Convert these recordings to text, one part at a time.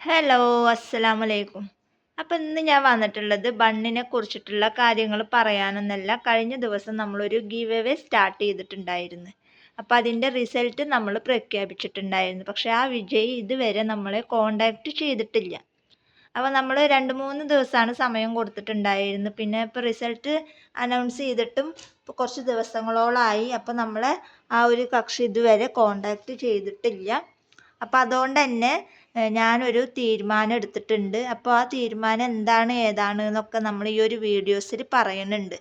Hello, അസ്സലാമലൈക്കും. അപ്പം ഇന്ന് ഞാൻ വന്നിട്ടുള്ളത് ബണ്ണിനെ കുറിച്ചിട്ടുള്ള കാര്യങ്ങൾ പറയാനൊന്നല്ല. കഴിഞ്ഞ ദിവസം നമ്മളൊരു ഗിവ് അവേ സ്റ്റാർട്ട് ചെയ്തിട്ടുണ്ടായിരുന്നു. അപ്പം അതിൻ്റെ റിസൾട്ട് നമ്മൾ പ്രഖ്യാപിച്ചിട്ടുണ്ടായിരുന്നു. പക്ഷേ ആ വിജയി ഇതുവരെ നമ്മളെ കോണ്ടാക്ട് ചെയ്തിട്ടില്ല. അപ്പോൾ നമ്മൾ 2-3 ദിവസമാണ് സമയം കൊടുത്തിട്ടുണ്ടായിരുന്നു. പിന്നെ ഇപ്പോൾ റിസൾട്ട് അനൗൺസ് ചെയ്തിട്ടും ഇപ്പോൾ കുറച്ച് ദിവസങ്ങളോളമായി. അപ്പോൾ നമ്മളെ ആ ഒരു കക്ഷി ഇതുവരെ കോണ്ടാക്ട് ചെയ്തിട്ടില്ല. അപ്പം അതുകൊണ്ട് തന്നെ ഞാനൊരു തീരുമാനം എടുത്തിട്ടുണ്ട്. അപ്പോൾ ആ തീരുമാനം എന്താണ് ഏതാണ് എന്നൊക്കെ നമ്മൾ ഈ ഒരു വീഡിയോസിൽ പറയുന്നുണ്ട്.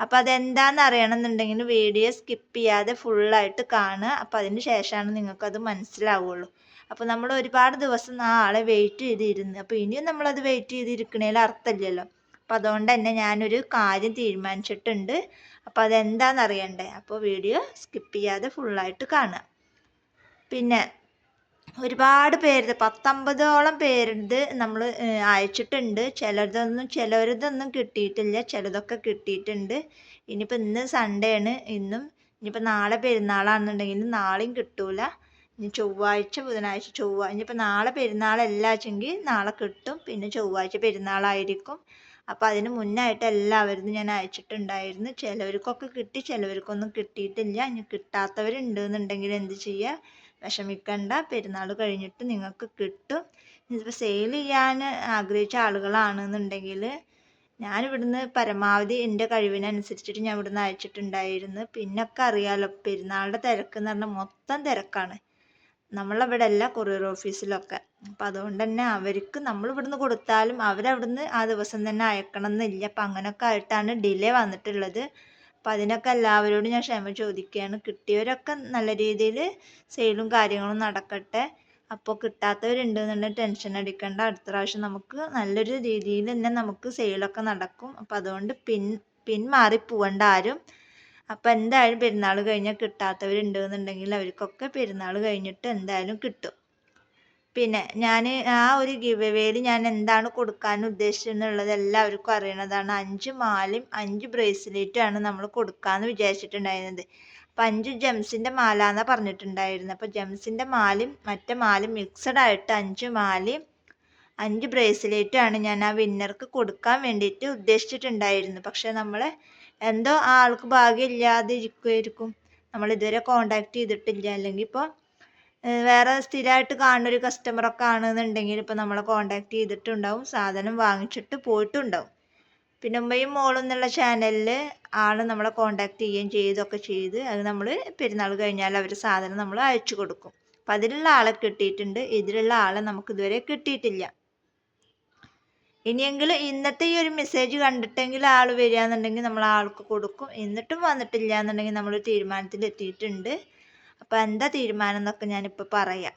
അപ്പോൾ അതെന്താണെന്ന് അറിയണമെന്നുണ്ടെങ്കിൽ വീഡിയോ സ്കിപ്പ് ചെയ്യാതെ ഫുള്ളായിട്ട് കാണുക. അപ്പോൾ അതിന് ശേഷമാണ് നിങ്ങൾക്കത് മനസ്സിലാവുള്ളൂ. അപ്പോൾ നമ്മൾ ഒരുപാട് ദിവസം ആ ആളെ വെയിറ്റ് ചെയ്തിരുന്നു. അപ്പോൾ ഇനിയും നമ്മളത് വെയിറ്റ് ചെയ്തിരിക്കണേൽ അർത്ഥമില്ലല്ലോ. അപ്പോൾ അതുകൊണ്ട് തന്നെ ഞാനൊരു കാര്യം തീരുമാനിച്ചിട്ടുണ്ട്. അപ്പോൾ അതെന്താണെന്ന് അറിയണ്ടേ. അപ്പോൾ വീഡിയോ സ്കിപ്പ് ചെയ്യാതെ ഫുള്ളായിട്ട് കാണുക. പിന്നെ ഒരുപാട് പേര് 19ഓളം പേരുത് നമ്മൾ അയച്ചിട്ടുണ്ട്. ചിലവരതൊന്നും കിട്ടിയിട്ടില്ല, ചിലതൊക്കെ കിട്ടിയിട്ടുണ്ട്. ഇനിയിപ്പോൾ ഇന്ന് സൺഡേ ആണ്. ഇനിയിപ്പോൾ നാളെ പെരുന്നാളാണെന്നുണ്ടെങ്കിൽ നാളെയും കിട്ടൂല. ഇനി ചൊവ്വാഴ്ച, ബുധനാഴ്ച, ഇനിയിപ്പോൾ നാളെ പെരുന്നാളല്ലാച്ചെങ്കിൽ നാളെ കിട്ടും. പിന്നെ ചൊവ്വാഴ്ച പെരുന്നാളായിരിക്കും. അപ്പോൾ അതിന് മുന്നായിട്ട് എല്ലാവരും ഞാൻ അയച്ചിട്ടുണ്ടായിരുന്നു. ചിലവർക്കൊക്കെ കിട്ടി, ചിലവർക്കൊന്നും കിട്ടിയിട്ടില്ല. ഇനി കിട്ടാത്തവരുണ്ടെന്നുണ്ടെങ്കിൽ എന്ത് ചെയ്യുക, വിഷമിക്കണ്ട. പെരുന്നാൾ കഴിഞ്ഞിട്ട് നിങ്ങൾക്ക് കിട്ടും. ഇതിപ്പോൾ സെയിൽ ചെയ്യാൻ ആഗ്രഹിച്ച ആളുകളാണെന്നുണ്ടെങ്കിൽ ഞാനിവിടുന്ന് പരമാവധി എൻ്റെ കഴിവിനനുസരിച്ചിട്ട് ഞാൻ ഇവിടുന്ന് അയച്ചിട്ടുണ്ടായിരുന്നു. പിന്നൊക്കെ അറിയാമല്ലോ, പെരുന്നാളുടെ തിരക്ക് എന്ന് പറഞ്ഞാൽ മൊത്തം തിരക്കാണ് നമ്മളവിടെ അല്ല, കൊറിയർ ഓഫീസിലൊക്കെ. അപ്പം അതുകൊണ്ട് തന്നെ അവർക്ക് നമ്മൾ ഇവിടുന്ന് കൊടുത്താലും അവരവിടുന്ന് ആ ദിവസം തന്നെ അയക്കണം എന്നില്ല. അപ്പം അങ്ങനെയൊക്കെ ആയിട്ടാണ് ഡിലേ വന്നിട്ടുള്ളത്. അപ്പം അതിനൊക്കെ എല്ലാവരോടും ഞാൻ ക്ഷമ ചോദിക്കുകയാണ്. കിട്ടിയവരൊക്കെ നല്ല രീതിയിൽ സെയിലും കാര്യങ്ങളും നടക്കട്ടെ. അപ്പോൾ കിട്ടാത്തവരുണ്ടെന്നുണ്ടെങ്കിൽ ടെൻഷൻ അടിക്കേണ്ട. അടുത്ത പ്രാവശ്യം നമുക്ക് നല്ലൊരു രീതിയിൽ തന്നെ നമുക്ക് സെയിലൊക്കെ നടക്കും. അപ്പോൾ അതുകൊണ്ട് പിന്മാറി പോവണ്ട ആരും. അപ്പം എന്തായാലും പെരുന്നാൾ കഴിഞ്ഞാൽ കിട്ടാത്തവരുണ്ടെന്നുണ്ടെങ്കിൽ അവർക്കൊക്കെ പെരുന്നാൾ കഴിഞ്ഞിട്ട് എന്തായാലും കിട്ടും. പിന്നെ ഞാൻ ആ ഒരു ഗിവ് അവേയിൽ ഞാൻ എന്താണ് കൊടുക്കാൻ ഉദ്ദേശിച്ചെന്നുള്ളത് എല്ലാവർക്കും അറിയണതാണ്. 5 മാലയും 5 ബ്രേസ്ലെറ്റുമാണ് നമ്മൾ കൊടുക്കാമെന്ന് വിചാരിച്ചിട്ടുണ്ടായിരുന്നത്. അപ്പം 5 ജെംസിൻ്റെ മാല എന്നാണ് പറഞ്ഞിട്ടുണ്ടായിരുന്നത്. അപ്പോൾ ജെംസിൻ്റെ മാലയും മറ്റേ മാലയും മിക്സഡ് ആയിട്ട് 5 മാലയും 5 ബ്രേസ്ലെറ്റുമാണ് ഞാൻ ആ വിന്നർക്ക് കൊടുക്കാൻ വേണ്ടിയിട്ട് ഉദ്ദേശിച്ചിട്ടുണ്ടായിരുന്നു. പക്ഷേ നമ്മൾ എന്തോ ആ ആൾക്ക് ഭാഗ്യമില്ലാതെ ഇരിക്കുമായിരിക്കും. നമ്മൾ ഇതുവരെ കോണ്ടാക്ട് ചെയ്തിട്ടില്ല. അല്ലെങ്കിൽ ഇപ്പോൾ വേറെ സ്ഥിരമായിട്ട് കാണുന്നൊരു കസ്റ്റമറൊക്കെ ആണെന്നുണ്ടെങ്കിൽ ഇപ്പോൾ നമ്മളെ കോണ്ടാക്ട് ചെയ്തിട്ടുണ്ടാവും, സാധനം വാങ്ങിച്ചിട്ട് പോയിട്ടുണ്ടാവും. പിന്നെ ഉമ്മയും മോളും എന്നുള്ള ചാനലിൽ ആൾ നമ്മളെ കോണ്ടാക്ട് ചെയ്യുകയും ചെയ്തൊക്കെ ചെയ്ത് അത് നമ്മൾ പെരുന്നാൾ കഴിഞ്ഞാൽ അവർ സാധനം നമ്മൾ അയച്ചു കൊടുക്കും. അപ്പം അതിലുള്ള ആളെ കിട്ടിയിട്ടുണ്ട്. ഇതിലുള്ള ആളെ നമുക്ക് ഇതുവരെ കിട്ടിയിട്ടില്ല. ഇനിയെങ്കിലും ഇന്നത്തെ ഈ ഒരു മെസ്സേജ് കണ്ടിട്ടെങ്കിൽ ആൾ വരികയാണെന്നുണ്ടെങ്കിൽ നമ്മൾ ആൾക്ക് കൊടുക്കും. എന്നിട്ടും വന്നിട്ടില്ല എന്നുണ്ടെങ്കിൽ നമ്മൾ തീരുമാനത്തിൽ എത്തിയിട്ടുണ്ട്. അപ്പോൾ എന്താ തീരുമാനം എന്നൊക്കെ ഞാനിപ്പോൾ പറയാം.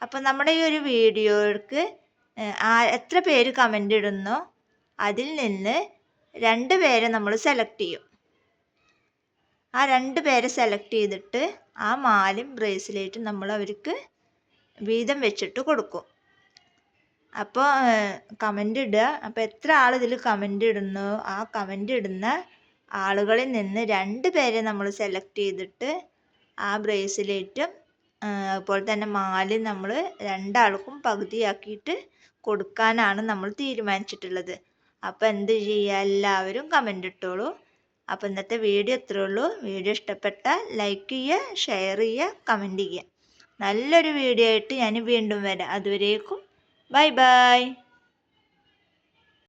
അപ്പോൾ നമ്മുടെ ഈ ഒരു വീഡിയോയ്ക്ക് എത്ര പേര് കമൻ്റ് ഇടുന്നോ അതിൽ നിന്ന് 2 പേരെ നമ്മൾ സെലക്ട് ചെയ്യും. ആ 2 പേരെ സെലക്ട് ചെയ്തിട്ട് ആ മാലയും ബ്രേസ്ലെറ്റും നമ്മൾ അവർക്ക് വീതം വെച്ചിട്ട് കൊടുക്കും. അപ്പോൾ കമൻ്റ് ഇടുക. അപ്പോൾ എത്ര ആൾ ഇതിൽ കമൻ്റ് ഇടുന്നോ ആ കമൻ്റ് ഇടുന്ന ആളുകളിൽ നിന്ന് 2 പേരെ നമ്മൾ സെലക്ട് ചെയ്തിട്ട് ആ ബ്രേസ്ലെറ്റും അതുപോലെ തന്നെ മാലയും നമ്മൾ 2 ആൾക്കും പകുതിയാക്കിയിട്ട് കൊടുക്കാനാണ് നമ്മൾ തീരുമാനിച്ചിട്ടുള്ളത്. അപ്പോൾ എന്ത് ചെയ്യുക, എല്ലാവരും കമൻ്റ് ഇട്ടോളൂ. അപ്പോൾ ഇന്നത്തെ വീഡിയോ ഇത്രയേ ഉള്ളൂ. വീഡിയോ ഇഷ്ടപ്പെട്ടാൽ ലൈക്ക് ചെയ്യുക, ഷെയർ ചെയ്യുക, കമൻ്റ് ചെയ്യുക. നല്ലൊരു വീഡിയോ ആയിട്ട് ഞാൻ വീണ്ടും വരാം. അതുവരേക്കും ബൈ ബൈ.